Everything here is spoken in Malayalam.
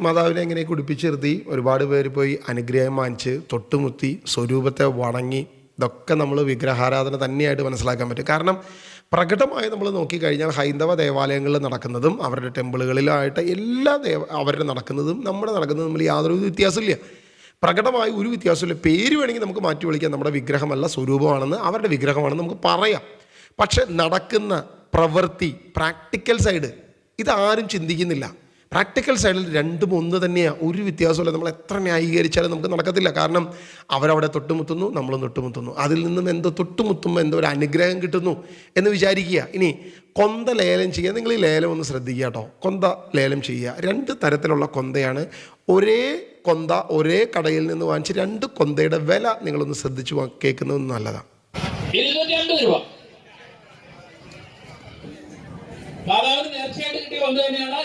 മാതാവിനെ എങ്ങനെ കുടിപ്പിച്ചിരുത്തി ഒരുപാട് പേര് പോയി അനുഗ്രഹം വാങ്ങിച്ച് തൊട്ടുമുത്തി സ്വരൂപത്തെ വണങ്ങി, ഇതൊക്കെ നമ്മൾ വിഗ്രഹാരാധന തന്നെയായിട്ട് മനസ്സിലാക്കാൻ പറ്റും. കാരണം പ്രകടമായി നമ്മൾ നോക്കിക്കഴിഞ്ഞാൽ ഹൈന്ദവ ദേവാലയങ്ങളിൽ നടക്കുന്നതും അവരുടെ ടെമ്പിളുകളിലായിട്ട് എല്ലാ അവരുടെ നടക്കുന്നതും നമ്മുടെ നടക്കുന്നതും തമ്മിൽ യാതൊരു വ്യത്യാസമില്ല. പ്രകടമായി ഒരു വ്യത്യാസമില്ല. പേര് വേണമെങ്കിൽ നമുക്ക് മാറ്റി വിളിക്കാം, നമ്മുടെ വിഗ്രഹമല്ല സ്വരൂപമാണെന്ന്, അവരുടെ വിഗ്രഹമാണെന്ന് നമുക്ക് പറയാം. പക്ഷെ നടക്കുന്ന പ്രവൃത്തി, പ്രാക്ടിക്കൽ സൈഡ്, ഇതാരും ചിന്തിക്കുന്നില്ല. പ്രാക്ടിക്കൽ സൈഡിൽ രണ്ടും ഒന്ന് തന്നെയാണ്, ഒരു വ്യത്യാസമില്ല. നമ്മൾ എത്ര ന്യായീകരിച്ചാലും നമുക്ക് നടക്കത്തില്ല. കാരണം അവരവിടെ തൊട്ടുമുത്തുന്നു, നമ്മളും തൊട്ടുമുത്തുന്നു. അതിൽ നിന്നും എന്തോ തൊട്ടുമുത്തുമ്പോൾ എന്തോ ഒരു അനുഗ്രഹം കിട്ടുന്നു എന്ന് വിചാരിക്കുക. ഇനി കൊന്ത ലേലം ചെയ്യുക. നിങ്ങൾ ഈ ലേലം ഒന്ന് ശ്രദ്ധിക്കുക കേട്ടോ. കൊന്ത ലേലം ചെയ്യുക. 2 തരത്തിലുള്ള കൊന്തയാണ്. ഒരേ കൊന്ത ഒരേ കടയിൽ നിന്ന് വാങ്ങിച്ച് 2 കൊന്തയുടെ വില നിങ്ങളൊന്ന് ശ്രദ്ധിച്ച് കേൾക്കുന്നത് നല്ലതാണ്. 22 രൂപ മാതാവിന് നേർച്ചയായിട്ട് കിട്ടിയ കൊന്ത തന്നെയാണ്.